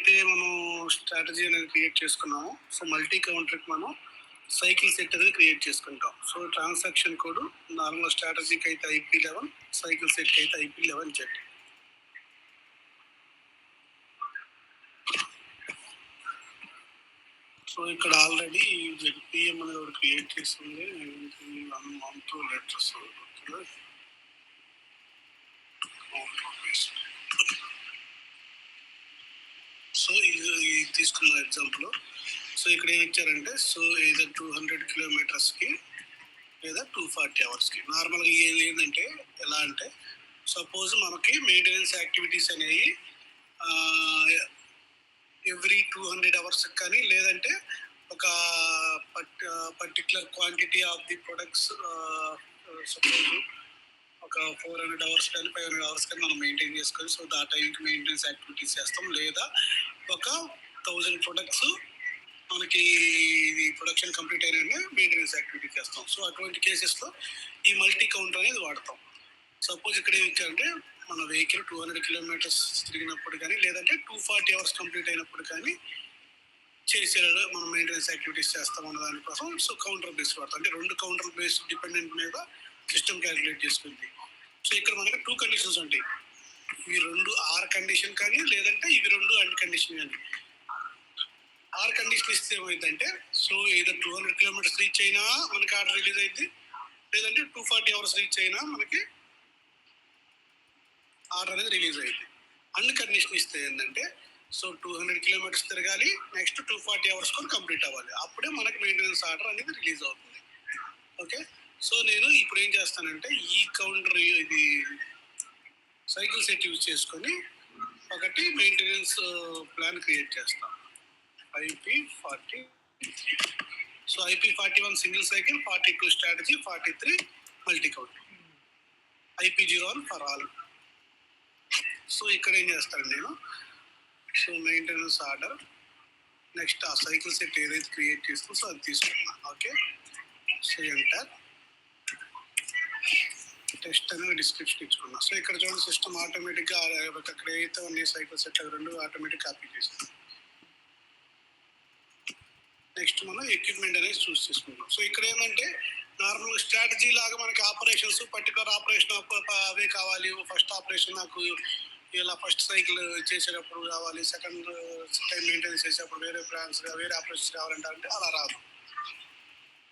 అయితే మనం స్ట్రాటజీ అనేది క్రియేట్ చేసుకున్నాము. సో మల్టీ కౌంటర్కి మనం సైకిల్ సెట్ అనేది క్రియేట్ చేసుకుంటాం. సో ట్రాన్సాక్షన్ కోడ్ నార్మల్ స్ట్రాటజీకి అయితే IP11, సైకిల్ సెట్కి అయితే IP11Z. సో ఇక్కడ ఆల్రెడీ ZPM అనేది ఒకటి క్రియేట్ చేస్తుంది. 1 month లెటర్స్ సో ఇది తీసుకున్న ఎగ్జాంపుల్. సో ఇక్కడ ఏం ఇచ్చారంటే సో ఏదర్ 200 కిలోమీటర్స్కి లేదా 240 అవర్స్కి. నార్మల్గా ఏంటంటే ఎలా అంటే సపోజ్ మనకి మెయింటెనెన్స్ యాక్టివిటీస్ అనేవి ఎవ్రీ 200 అవర్స్ కానీ లేదంటే ఒక particular quantity of the products suppose ఒక 400 అవర్స్ కానీ 500 అవర్స్ కానీ మనం మెయింటైన్ చేసుకొని సో ఆ టైంకి మెయింటెనెన్స్ యాక్టివిటీస్ చేస్తాం. లేదా ఒక 1000 ప్రొడక్ట్స్ మనకి ఇది ప్రొడక్షన్ కంప్లీట్ అయినా మెయింటెనెన్స్ యాక్టివిటీ చేస్తాం. సో అటువంటి కేసెస్లో ఈ మల్టీ కౌంటర్ అనేది వాడతాం. సపోజ్ ఇక్కడ ఏమి ఇచ్చారంటే మన వెహికల్ 200 కిలోమీటర్స్ తిరిగినప్పుడు కానీ లేదంటే 240 అవర్స్ కంప్లీట్ అయినప్పుడు కానీ చేసేలాగా మనం మెయింటెనెన్స్ యాక్టివిటీస్ చేస్తామన్న దానికోసం సో కౌంటర్ బేస్ వాడతాం. అంటే 2 కౌంటర్ బేస్ డిపెండెంట్ మీద సిస్టమ్ క్యాలిక్యులేట్ చేసుకుంది. సో ఇక్కడ మనకి 2 కండిషన్స్ ఉంటాయి. ఇవి 2 ఆర్ కండిషన్ కానీ లేదంటే ఇవి 2 అండ్ కండిషన్ కానీ. ఆర్ కండిషన్ ఇస్తే ఏమైందంటే సో ఏదో 200 కిలోమీటర్స్ రీచ్ అయినా మనకి ఆర్డర్ రిలీజ్ అయింది, లేదంటే 240 అవర్స్ రీచ్ అయినా మనకి ఆర్డర్ అనేది రిలీజ్ అయింది. అండ్ కండిషన్ ఇస్తే ఏంటంటే సో 200 కిలోమీటర్స్ తిరగాలి, నెక్స్ట్ 240 అవర్స్ కూడా కంప్లీట్ అవ్వాలి, అప్పుడే మనకి మెయింటెనెన్స్ ఆర్డర్ అనేది రిలీజ్ అవుతుంది. ఓకే, సో నేను ఇప్పుడు ఏం చేస్తానంటే ఈ కౌంటర్ ఇది సైకిల్ సెట్ యూజ్ చేసుకొని ఒకటి మెయింటెనెన్స్ ప్లాన్ క్రియేట్ చేస్తాను. IP40. So IP41 single cycle, 42 strategy, 43 multi count, IP01 for all. So ఇక్కడ ఏం చేస్తాను నేను సో మెయింటెనెన్స్ ఆర్డర్ నెక్స్ట్ ఆ సైకిల్ సెట్ ఏదైతే క్రియేట్ చేస్తుందో సో అది తీసుకున్నాను. ఓకే, సో ఎంటర్ టెస్ట్ అనేది డిస్క్రిప్షన్ ఇచ్చుకున్నా. సో ఇక్కడ చూడండి సిస్టమ్ ఆటోమేటిక్గా అక్కడ ఏదైతే ఉన్నాయి సైకిల్ సెట్ 2 ఆటోమేటిక్ కాపీ చేస్తుంది. నెక్స్ట్ మనం ఎక్విప్మెంట్ అనేది చూస్ చేసుకుంటాం. సో ఇక్కడ ఏంటంటే నార్మల్ స్ట్రాటజీ లాగా మనకి ఆపరేషన్స్ పర్టికులర్ ఆపరేషన్ అవే కావాలి. ఫస్ట్ ఆపరేషన్ నాకు ఇలా ఫస్ట్ సైకిల్ చేసేటప్పుడు కావాలి, సెకండ్ టైం మెయింటెనెన్స్ చేసేటప్పుడు వేరే ప్లాన్స్ వేరే ఆపరేషన్స్ కావాలంటే అలా రాదు.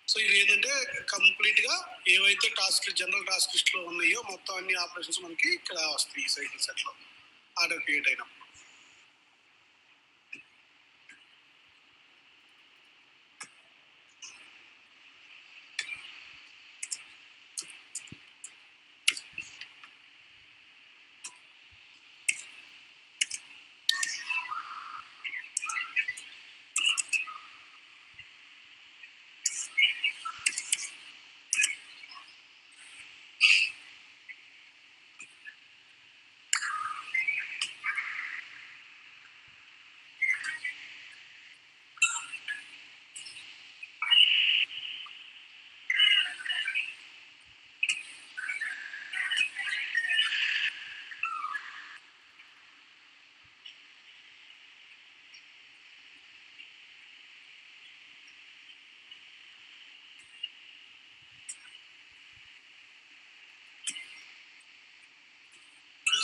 సో ఇది ఏంటంటే కంప్లీట్గా ఏవైతే టాస్క్ జనరల్ టాస్క్ లిస్ట్లో ఉన్నాయో మొత్తం అన్ని ఆపరేషన్స్ మనకి ఇక్కడ వస్తాయి ఈ సైకిల్ సెట్లో ఆర్డర్ క్రియేట్ అయినప్పుడు.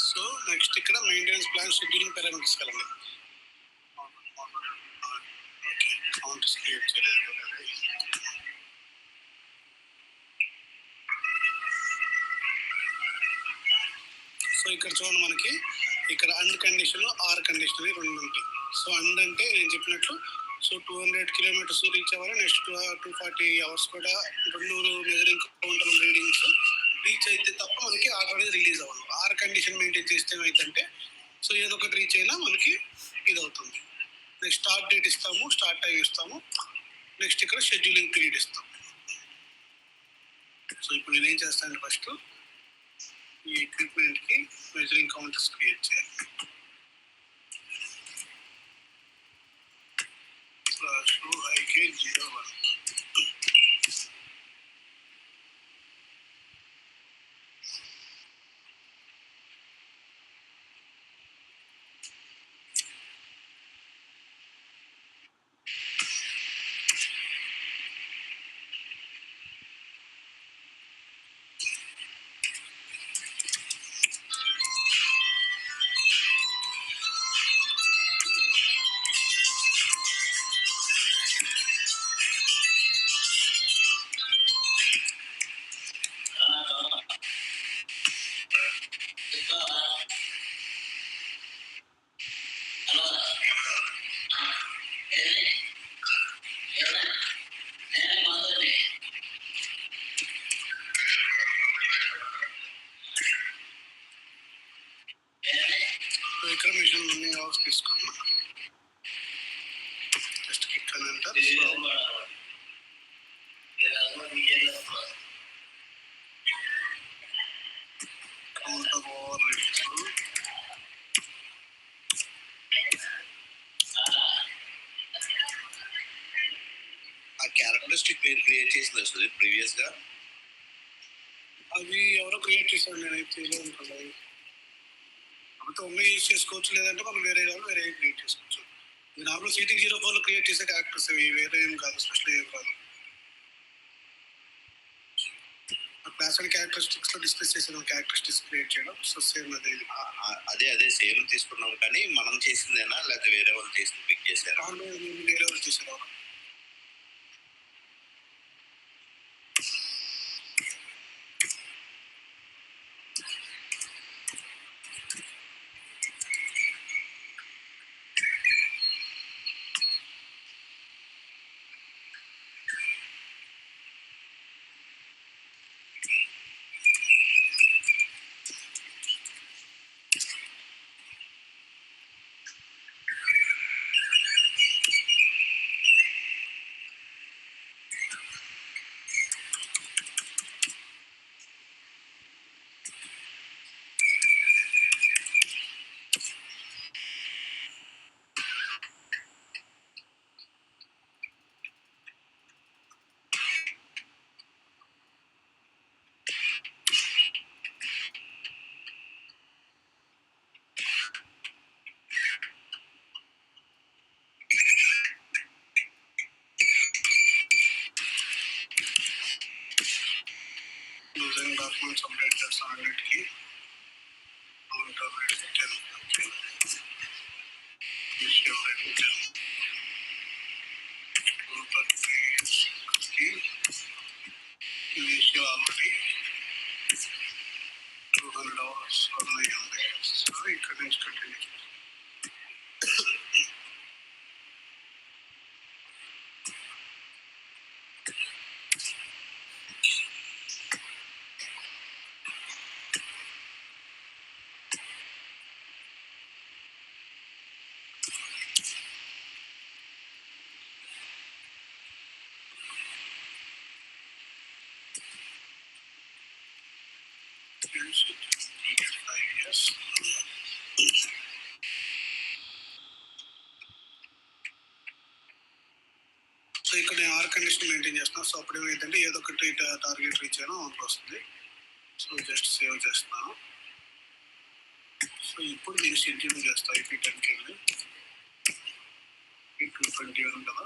సో నెక్స్ట్ ఇక్కడ మెయింటెనెన్స్ ప్లాన్ షెడ్యూలింగ్ పారామీటర్స్ కలండి. సో ఇక్కడ చూడండి మనకి ఇక్కడ అండ్ కండిషన్ ఆర్ కండిషన్ అని 2 ఉంటాయి. సో అండ్ అంటే నేను చెప్పినట్లు సో 200 కిలోమీటర్స్ రీచ్ అవ్వాలి, నెక్స్ట్ 240 అవర్స్ కూడా 2 మెజరింగ్ కౌంటర్ రీడింగ్స్ రీచ్ అయితే తప్ప మనకి ఆర్డర్ అనేది రిలీజ్ అవ్వదు. ఆర్ కండిషన్ మెయింటైన్ చేస్తే ఏమైందంటే సో ఏదో ఒకటి రీచ్ అయినా మనకి ఇది అవుతుంది. నెక్స్ట్ స్టార్ట్ డేట్ ఇస్తాము, స్టార్ట్ టైం ఇస్తాము, నెక్స్ట్ ఇక్కడ షెడ్యూలింగ్ పీరియడ్ ఇస్తాం. సో ఇప్పుడు నేనేం చేస్తాను ఫస్ట్ ఈ ఎక్విప్మెంట్కి మెజరింగ్ కౌంటర్స్ క్రియేట్ చేయాలి. IK01 సో క్యారెక్టరిస్టిక్ మీరు క్రియేట్ చేసింది వస్తుంది ప్రీవియస్ గా? అది ఎవరో క్రియేట్ చేశారు, నేనైతే ఉంటుంది. అంతా ఉన్నాయి యూజ్ చేసుకోవచ్చు, లేదంటే మనం వేరే వాళ్ళు వేరే క్రియేట్ చేసుకోవచ్చు. ఇది నార్మల్ సీటింగ్ 04 క్రియేట్ చేసే క్యారెక్టర్స్ ఇవి, వేరే ఏం కాదు, స్పెషల్ ఏం కాదు. క్లాస్ అండ్ క్యారెక్టరిస్టిక్స్ లో డిస్కస్ చేసిన క్యారెక్టరిస్టిక్స్ క్రియేట్ చేయడం. సో సేమ్ అదే సేమ్ తీసుకున్నాం, కానీ మనం చేసిందేనా లేకపోతే వేరే వాళ్ళు చేసింది పిక్ చేశారా? వేరే వాళ్ళు చేశారు. డాక్యుమెంట్స్ అప్డేట్ చేస్తాను అన్నిటికీ. ఆల్రెడీ 200 hours ఉన్నాయి. సో ఇక్కడ నుంచి కంటిన్యూ. సో ఇక్కడ నేను ఆర్ కండిషన్ మెయింటైన్ చేస్తున్నాను. సో అప్పుడు ఏమైందంటే ఏదో ఒకటి టార్గెట్ రీచ్ అయినా ఆన్కి వస్తుంది. సో జస్ట్ సేవ్ చేస్తున్నాను. సో ఇప్పుడు నేను షెడ్యూల్ చేస్తాను. IP 10కి వెళ్ళి 220 ఉంది కదా,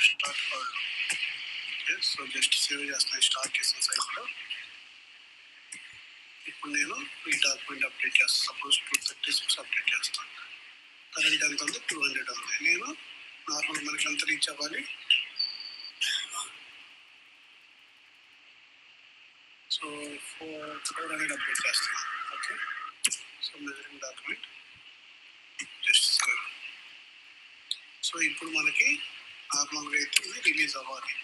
స్టార్ట్ కావాలి. సో జస్ట్ సేవ్ చేస్తాను స్టార్ట్ చేసిన సైట్లో. ఇప్పుడు నేను ఈ డాక్యుమెంట్ అప్డేట్ చేస్తాను. సపోజ్ 236 అప్డేట్ చేస్తాను. కరెంట్ ఎంత ఉంది? 200 ఉంది. నేను నార్మల్ మనకి ఎంత రీచ్ అవ్వాలి? సో 400 అప్డేట్ చేస్తాను. Okay, so measuring document just save. So ఇప్పుడు మనకి నార్మల్గా అయితే ఇది రిలీజ్ అవ్వాలి.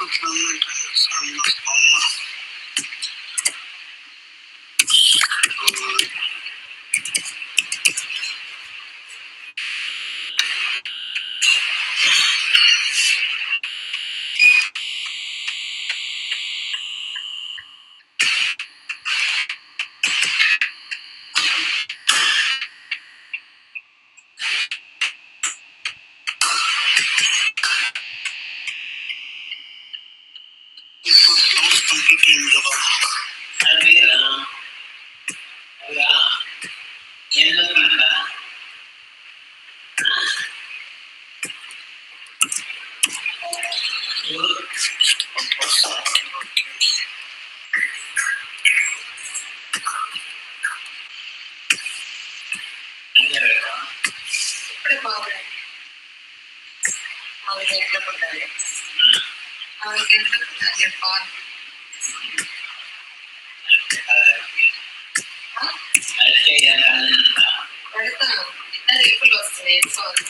కంప్లీట్ అయింది కదా. ఇప్పుడే బాగుంది. వాళ్ళకి ఎట్లా పుట్టాలి, వాళ్ళకి ఎట్లా పుట్టాలి చెప్పాలి. పెడతాను, చిన్న రేపులు వస్తాయి వేసుకోవాలి.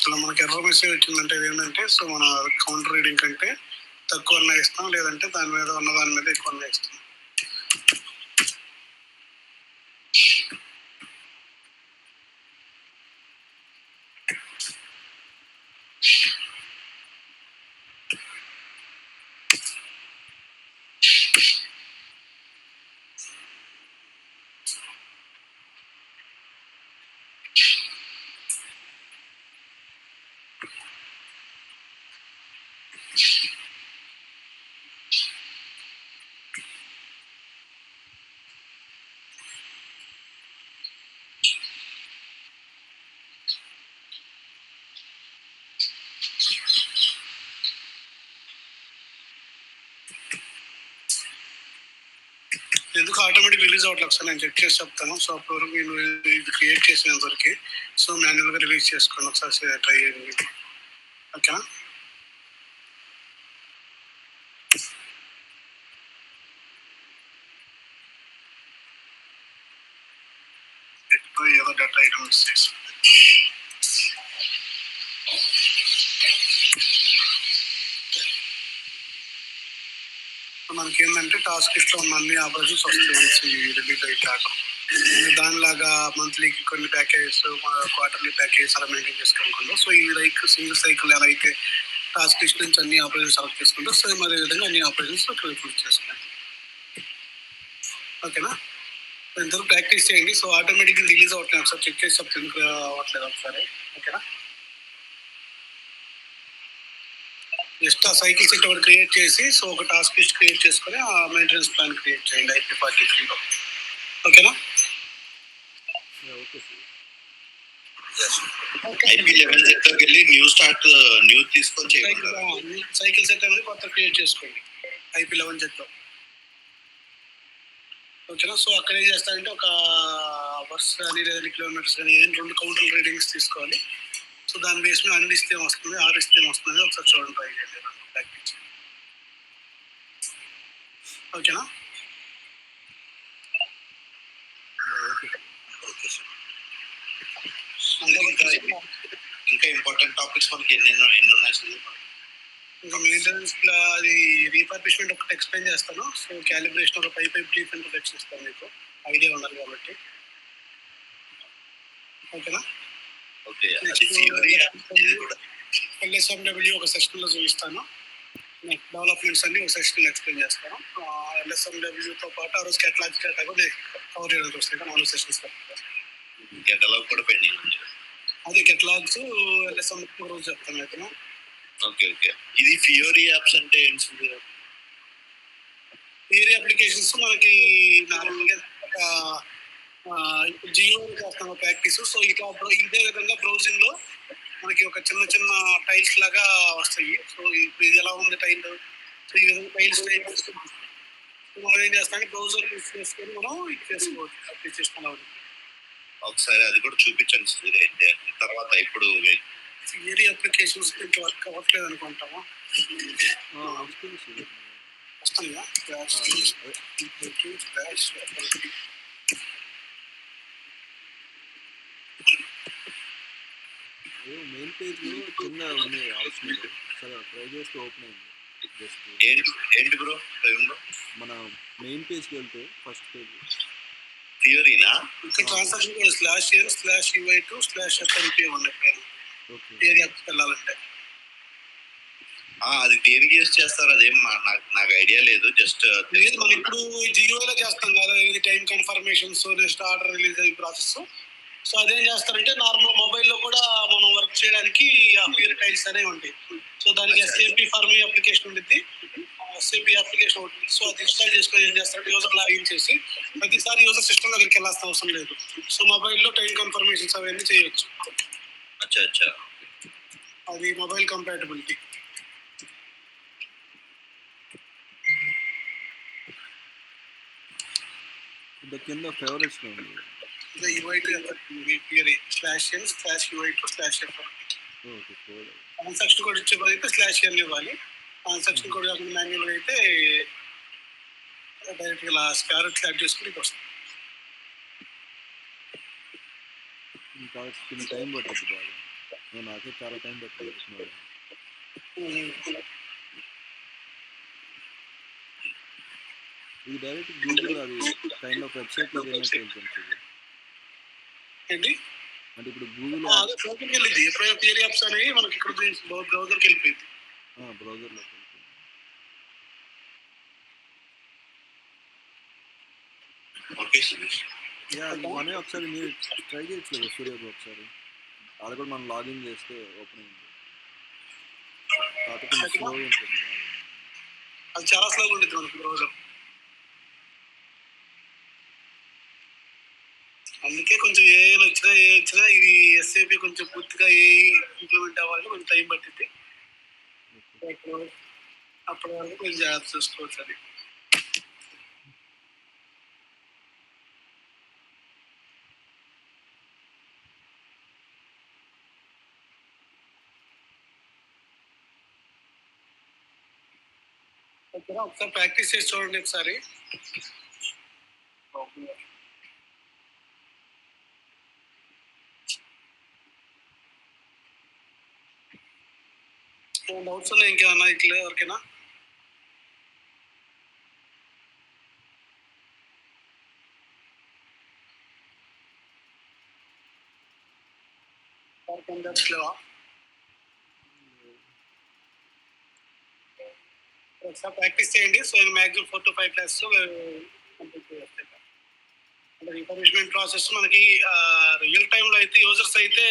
ఇలా మనకి ఎర్ర మెసేజ్ వచ్చిందంటే ఏంటంటే, సో మన కౌంటర్ రీడింగ్ కంటే తక్కువ అన్న ఇస్తాం, లేదంటే దాని మీద ఉన్న దాని మీద ఎక్కువ అన్న ఇస్తాం. ఎందుకు ఆటోమేటిక్ రిలీజ్ అవ్వట్లేదు సార్, నేను చెక్ చేసి చెప్తాను. సో అప్పటి వరకు మీరు ఇది క్రియేట్ చేసినంత వరకు సో మాన్యువల్గా రిలీజ్ చేసుకోండి, ఒకసారి ట్రై చేయండి. ఓకేనా? ఏదో డేటా ఐటమ్స్ చేసి మనకి ఏంటంటే టాస్క్ లిస్ట్ లో ఉన్న అన్ని ఆపరేషన్స్ వస్తాయి రిలీజ్ అయ్యాక. దానిలాగా మంత్లీకి కొన్ని ప్యాకేజెస్, క్వార్టర్లీ ప్యాకేజెస్ అలా మెయింటైన్ చేసుకోకుండా, సో ఈ సింగిల్ సైకిల్ ఎలా అయితే టాస్క్ లిస్ట్ నుంచి అన్ని ఆపరేషన్స్ సెలెక్ట్ చేసుకుంటాం, సో అదే విధంగా అన్ని ఆపరేషన్స్ క్లిక్ చేసుకుంటాం. ఓకేనా? ఇంతవరకు ప్రాక్టీస్ చేయండి. సో ఆటోమేటిక్గా రిలీజ్ అవుతున్నాయి, ఒకసారి చెక్ చేసి చెప్తే ఎందుకు అవ్వట్లేదు ఒకసారి. ఓకేనా? జస్ట్ ఆ సైకిల్ సెట్ ఒకటి క్రియేట్ చేసి, సో ఒక టాస్క్ లిస్ట్ క్రియేట్ చేసుకొని ఆ మెయింటెనెన్స్ ప్లాన్ క్రియేట్ చేయండి IP43లో. ఓకేనా? Okay sir. ఐపీ 11 సెట్లోకి వెళ్ళి న్యూ తీసుకొని చేయమంటారు. సైకిల్ సెట్ అనేది కొత్త క్రియేట్ చేసుకోండి ఐపీ 11 సెట్లో. ఓకేనా. సో అక్కడ ఏం చేస్తారంటే ఒక అవర్స్ కానీ లేదా కిలోమీటర్స్ కానీ ఏం 2 కౌంటర్ రీడింగ్స్ తీసుకోవాలి. సో దాని బేస్ మీద అన్ని ఇస్తే వస్తుంది, 6 ఇస్తే వస్తుంది, ఒకసారి చూడండి, ట్రై చేయండి, ప్రాక్టీస్. ఓకేనా. ఇంకా ఇంపార్టెంట్ టాపిక్స్ మనకి ఎన్ని ఉన్నాయి సార్? ఇంకా మెయింటెనెన్స్ అది రీపర్బిష్మెంట్ ఒకటి ఎక్స్ప్లెయిన్ చేస్తాను. సో క్యాలిబ్రేషన్ ఒక పైప్ బ్రీఫ్ ఇంట్రొడక్షన్ ఇస్తాను, మీకు ఐడియా ఉండాలి కాబట్టి. ఓకేనా. ఎల్ఎస్ఎండబ్ల్యూ ఒక సెషన్లో చూపిస్తాను, డెవలప్మెంట్స్ అన్ని ఒక సెషన్లో ఎక్స్ప్లెయిన్ చేస్తాను. ఎల్ఎస్ఎండబ్ల్యూతో పాటు ఆ రోజు కెటలాగ్ డేటా కూడా కవర్ చేయడం చూస్తాను, 4 సెషన్స్. కెటలాగ్ కూడా పెండింగ్ ఉంది. అదే కెటలాగ్స్ ఎల్ఎస్ఎండబ్ల్యూ రోజు చెప్తాను. ఓకేనా. ఓకే. ఇది ఫియోరీ యాప్స్ అంటే ఏంటి? ఫియోరీ అప్లికేషన్స్ మనకి నార్మల్గా ఇప్పుడు జియో చేస్తాను ప్రాక్టీస్. సో ఇట్లా ఇదే విధంగా బ్రౌజింగ్ లో మనకి ఒక చిన్న చిన్న టైల్స్ లాగా వస్తాయి. సో ఇప్పుడు ఇది ఎలా ఉంది టైల్, సో ఈ విధంగా టైల్స్ మనం ఏం చేస్తాం, బ్రౌజర్ యూస్ చేసుకొని మనం ఇది చేసుకోవచ్చు, ప్రాక్టీస్ చేసుకోవాలి. ఒకసారి అది కూడా చూపించండి తర్వాత. ఇప్పుడు థియరీ అప్లికేషన్స్ ఇంకా వర్క్ అవ్వట్లేదు అనుకుంటామా? వస్తుందా? మెయిన్ పేజ్ లో చిన్న ఉంది ఆప్షన్, సరే ట్రై చేస్తే ఓపెన్ అయింది. జస్ట్ ఏంటి బ్రో మన మెయిన్ పేజ్కి వెళ్తే ఫస్ట్ పేజ్ థియరీనా? ఇక్కడ ట్రాన్సాక్షన్ కోడ్ /n/uy2/fnp ఉంది. ఓకే, థియరీ యాప్కి వెళ్ళాలంటే అది దేనికి యూజ్ చేస్తారు? అదేం నాకు ఐడియా లేదు. జస్ట్ లేదు, మనం ఇప్పుడు జియోలో చేస్తాం కదా, ఇది time confirmations, next order release అయ్యే ప్రాసెస్. సో అదేం చేస్తారంటే నార్మల్ మొబైల్లో కూడా మనం వర్క్ చేయడానికి ఆ ఫియర్ టైల్స్ అనేవి ఉంటాయి. సో దానికి ఎస్ఏపి ఫార్మీ అప్లికేషన్ ఉంటుంది, ఎస్ఏపి అప్లికేషన్ ఉంటుంది. సో అది ఇన్స్టాల్ చేసుకొని ఏం చేస్తారంటే యూజర్ లాగిన్ చేసి ప్రతిసారి యూజర్ సిస్టమ్ దగ్గరికి వెళ్ళాల్సిన అవసరం లేదు. సో మొబైల్లో టైం కన్ఫర్మేషన్స్ అవన్నీ చేయొచ్చు. అచ్చా. అది మొబైల్ కంపాటబిలిటీ. కింద ఫేవరెట్స్ ఉంది UI2/n/uy2/fnp. ట్రాన్సాక్షన్ కోడ్ ఇచ్చే పని అయితే /n ఇవ్వాలి. ట్రాన్సాక్షన్ కోడ్ కాకుండా మాన్యువల్ అయితే డైరెక్ట్ ఇలా స్క్వేర్ యాడ్ చేసుకుని వస్తుంది. ఇంకా టైం పడుతుంది బాగా, నాకే చాలా టైం పడుతుంది. ఇది డైరెక్ట్ గూగుల్ అది కైండ్ ఆఫ్ వెబ్సైట్ లో ఏంటి అంటే ఇప్పుడు గూగుల్ వెళ్ళింది. ఎప్పుడైనా థియరీ యాప్స్ అనేవి మనకి ఇక్కడ బ్రౌజర్కి వెళ్ళిపోయింది. బ్రౌజర్లో మనమే ఒకసారి మీరు ట్రై చేయొచ్చు కదా సూర్యకు ఒకసారి. అది కూడా మనం లాగిన్ చేస్తే ఓపెన్ అయింది, కాకపోతే స్లో ఉంటుంది. అది చాలా స్లోగా ఉంటుంది మనకి బ్రౌజర్. అందుకే కొంచెం ఏ వచ్చినా ఇది ఎస్ఏపి కొంచెం పూర్తిగా ఇంప్లిమెంట్ అవ్వాలంటే కొంచెం టైం పట్టింది. అప్పటి వరకు కొంచెం జాగ్రత్త చూసుకోవచ్చు. అది ఒకసారి ప్రాక్టీస్ చేసి చూడండి ఒకసారి. డౌట్స్ ఉన్నాయి ఇంకేమన్నా ఇట్లా ఎవరికైనా? లేవా? ఒకసారి ప్రాక్టీస్ చేయండి. So maximum 4 to 5 classes complete చేస్తాయి. అంటే రిఫర్బిష్మెంట్ ప్రాసెస్ మనకి రియల్ టైంలో అయితే యూజర్స్ అయితే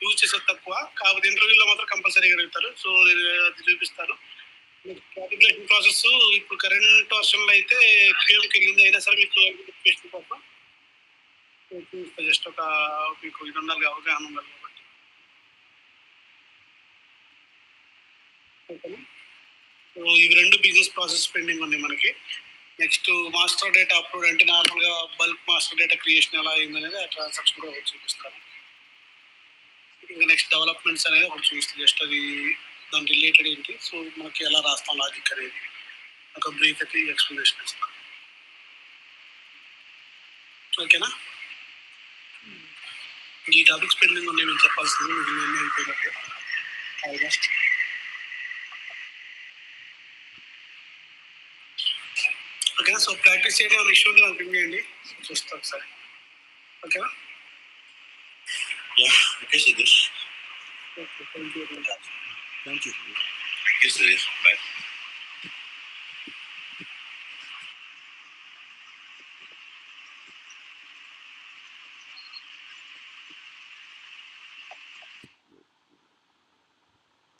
యూజ్ చేసేది తక్కువ, కాకపోతే ఇంటర్వ్యూలో మాత్రం కంపల్సరీగా అడుగుతారు. సో అది చూపిస్తాను. క్యాలిబ్రేషన్ ప్రాసెస్ ఇప్పుడు కరెంట్ వర్షన్లో అయితే క్యూఎంకి వెళ్ళింది, అయినా సరే మీకు నోటిఫికేషన్ కోసం జస్ట్ ఒక మీకు ఇది ఉండాలి, అవగాహన ఉండాలి కాబట్టి. ఓకేనా? సో ఇవి 2 బిజినెస్ ప్రాసెస్ పెండింగ్ ఉంది మనకి. నెక్స్ట్ మాస్టర్ డేటా అప్లోడ్ అంటే నార్మల్గా బల్క్ మాస్టర్ డేటా క్రియేషన్ ఎలా అయింది అనేది ఆ ట్రాన్సాక్షన్ కూడా ఒకటి చూపిస్తాను. ఇంకా నెక్స్ట్ డెవలప్మెంట్స్ అనేది ఒకటి చూపిస్తుంది. జస్ట్ అది దాని రిలేటెడ్ ఏంటి, సో మనకి ఎలా రాస్తాం లాజిక్ అనేది ఒక బ్రీఫ్ అయితే ఎక్స్ప్లెనేషన్ ఇస్తాను. ఓకేనా? ఈ టాపిక్స్ పెండింగ్ ఉన్నాయి మీరు చెప్పాల్సింది, మీకు నేను అయిపోయినట్టు ఆల్మోస్ట్. ఓకేనా? సో ప్రాక్టీస్ చేయడం ఏమైనా ఇష్యూ ఉంటే నాకు పింగ్ చేయండి, చూస్తాను ఒకసారి. ఓకేనా? Okay Sudheer. Okay, thank you. Thank you. Thank you Sudheer. Bye.